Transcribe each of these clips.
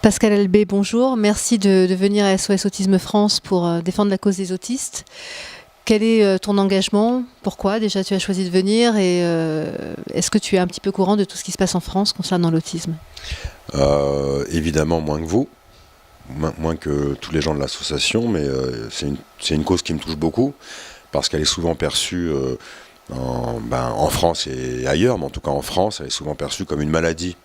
Pascal Albé, bonjour. Merci de venir à SOS Autisme France pour défendre la cause des autistes. Quel est ton engagement? Pourquoi déjà tu as choisi de venir et est-ce que tu es un petit peu courant de tout ce qui se passe en France concernant l'autisme? Évidemment moins que vous, moins que tous les gens de l'association, mais c'est une cause qui me touche beaucoup parce qu'elle est souvent perçue en France et ailleurs, mais en tout cas en France, elle est souvent perçue comme une maladie.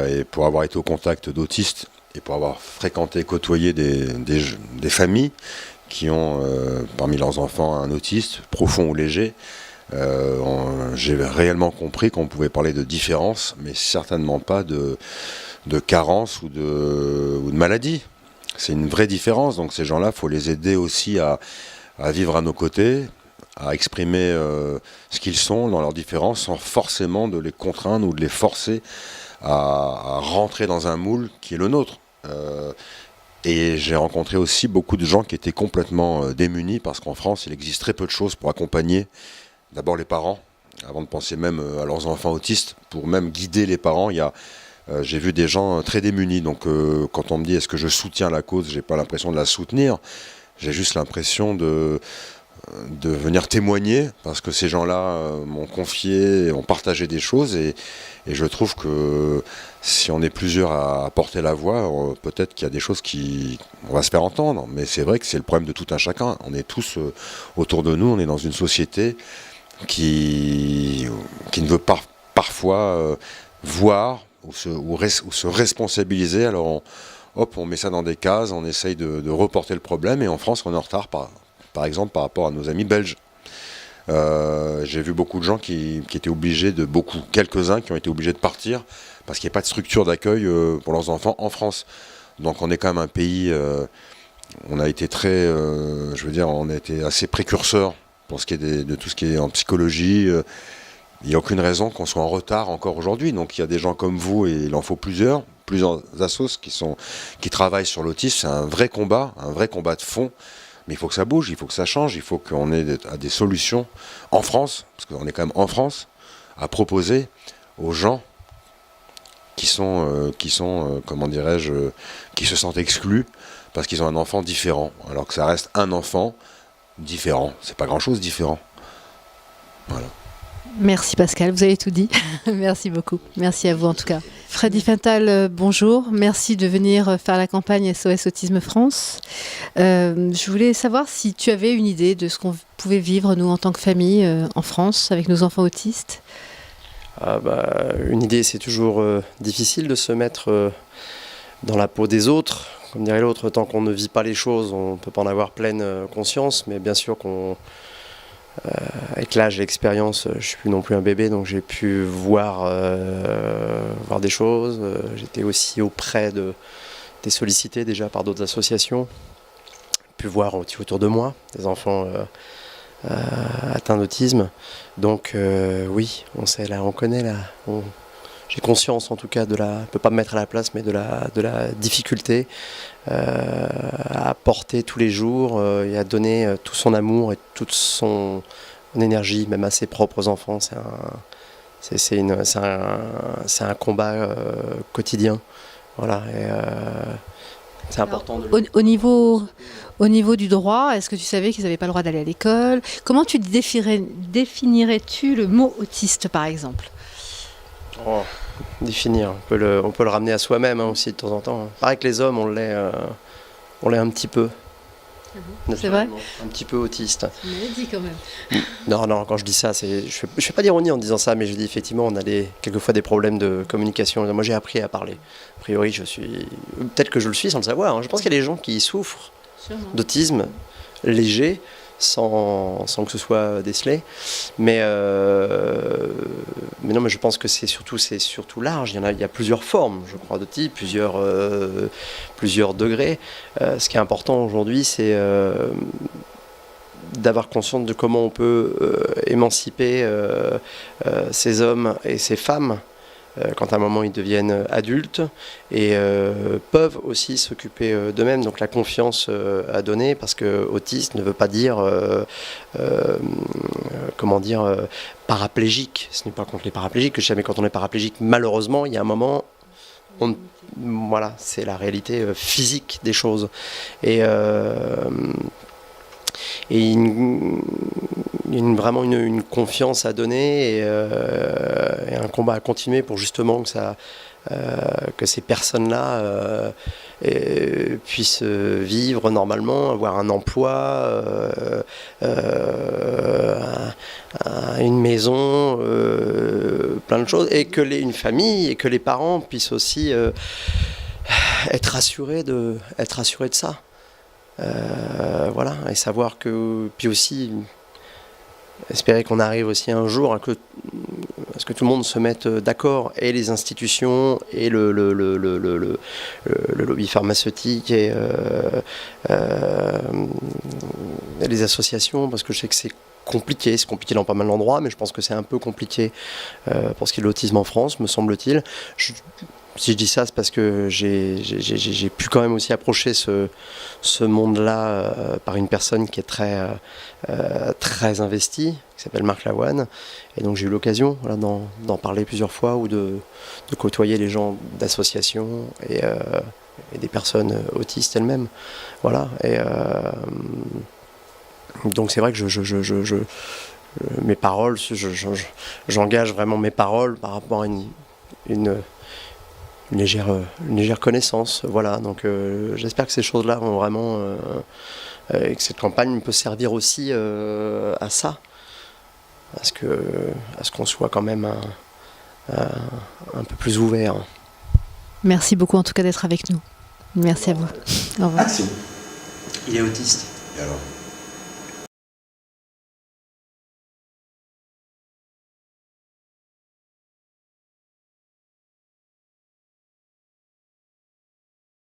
Et pour avoir été au contact d'autistes et pour avoir fréquenté, côtoyé des familles qui ont parmi leurs enfants un autiste, profond ou léger, j'ai réellement compris qu'on pouvait parler de différence, mais certainement pas de carence ou de maladie. C'est une vraie différence, donc ces gens-là, il faut les aider aussi à vivre à nos côtés, à exprimer ce qu'ils sont dans leurs différences, sans forcément de les contraindre ou de les forcer à rentrer dans un moule qui est le nôtre. Et j'ai rencontré aussi beaucoup de gens qui étaient complètement démunis, parce qu'en France, il existe très peu de choses pour accompagner d'abord les parents, avant de penser même à leurs enfants autistes, pour même guider les parents. J'ai vu des gens très démunis, donc quand on me dit est-ce que je soutiens la cause, j'ai pas l'impression de la soutenir, j'ai juste l'impression de venir témoigner, parce que ces gens-là m'ont confié, ont partagé des choses, et je trouve que si on est plusieurs à porter la voix, peut-être qu'il y a des choses on va se faire entendre, mais c'est vrai que c'est le problème de tout un chacun. On est tous autour de nous, on est dans une société qui ne veut pas parfois voir ou se responsabiliser. Alors on met ça dans des cases, on essaye de reporter le problème, et en France on est en retard par exemple par rapport à nos amis belges. J'ai vu beaucoup de gens qui étaient obligés quelques-uns qui ont été obligés de partir parce qu'il n'y a pas de structure d'accueil pour leurs enfants en France. Donc on est quand même un pays, on a été on a été assez précurseur pour ce qui est de tout ce qui est en psychologie. Il n'y a aucune raison qu'on soit en retard encore aujourd'hui. Donc il y a des gens comme vous, et il en faut plusieurs assos qui travaillent sur l'autisme. C'est un vrai combat de fond. Mais il faut que ça bouge, il faut que ça change, il faut qu'on ait des solutions en France, parce qu'on est quand même en France, à proposer aux gens qui sont comment dirais-je, qui se sentent exclus parce qu'ils ont un enfant différent, alors que ça reste un enfant différent. C'est pas grand-chose différent. Voilà. Merci Pascal, vous avez tout dit. Merci beaucoup. Merci à vous en tout cas. Freddy Fintal, bonjour. Merci de venir faire la campagne SOS Autisme France. Je voulais savoir si tu avais une idée de ce qu'on pouvait vivre, nous, en tant que famille, en France, avec nos enfants autistes. Une idée, c'est toujours difficile de se mettre dans la peau des autres. Comme dirait l'autre, tant qu'on ne vit pas les choses, on ne peut pas en avoir pleine conscience. Mais bien sûr avec l'âge et l'expérience, je ne suis plus non plus un bébé, donc j'ai pu voir des choses. J'étais aussi auprès des sollicités déjà par d'autres associations. J'ai pu voir aussi autour de moi des enfants atteints d'autisme. Donc oui, on connaît j'ai conscience en tout cas je ne peux pas me mettre à la place, mais de la difficulté à porter tous les jours et à donner tout son amour et toute son énergie, même à ses propres enfants. C'est un combat quotidien. Voilà, et c'est important. Au niveau du droit, est-ce que tu savais qu'ils n'avaient pas le droit d'aller à l'école? Comment tu définirais-tu le mot autiste, par exemple? Définir, on peut le ramener à soi-même aussi de temps en temps. Pareil que les hommes, on l'est un petit peu. C'est vrai? Un petit peu autiste. Tu m'avais dit quand même. Non, quand je dis ça, je fais pas d'ironie en disant ça, mais je dis effectivement, on a quelquefois des problèmes de communication. Moi, j'ai appris à parler. A priori, peut-être que je le suis sans le savoir, hein. Je pense qu'il y a des gens qui souffrent d'autisme léger, sans que ce soit décelé. Mais non, mais je pense que c'est surtout large. Il y a plusieurs formes, je crois, d'autisme, plusieurs degrés. Ce qui est important aujourd'hui, c'est d'avoir conscience de comment on peut émanciper ces hommes et ces femmes quand à un moment ils deviennent adultes et peuvent aussi s'occuper d'eux-mêmes. Donc la confiance à donner, parce que autiste ne veut pas dire paraplégique. Ce n'est pas contre les paraplégiques, mais quand on est paraplégique, malheureusement, il y a un moment voilà, c'est la réalité physique des choses. Et vraiment une confiance à donner et un combat à continuer pour justement que ces personnes-là puissent vivre normalement, avoir un emploi, une maison, plein de choses, et une famille, et que les parents puissent aussi être assurés de ça. Voilà, et savoir que, puis aussi espérer qu'on arrive aussi un jour à ce que tout le monde se mette d'accord, et les institutions et le lobby pharmaceutique et les associations, parce que je sais que c'est compliqué dans pas mal d'endroits, mais je pense que c'est un peu compliqué pour ce qui est de l'autisme en France, me semble-t-il. Si je dis ça, c'est parce que j'ai pu quand même aussi approcher ce monde-là par une personne qui est très investie, qui s'appelle Marc Lawan. Et donc j'ai eu l'occasion d'en parler plusieurs fois, ou de côtoyer les gens d'associations et des personnes autistes elles-mêmes. Voilà. Et donc c'est vrai que mes paroles, j'engage vraiment mes paroles par rapport à une légère connaissance, voilà. Donc j'espère que ces choses-là vont vraiment et que cette campagne peut servir aussi à ça, à ce qu'on soit quand même un peu plus ouvert. Merci beaucoup en tout cas d'être avec nous. Merci à vous. Au revoir. Il est autiste. Et alors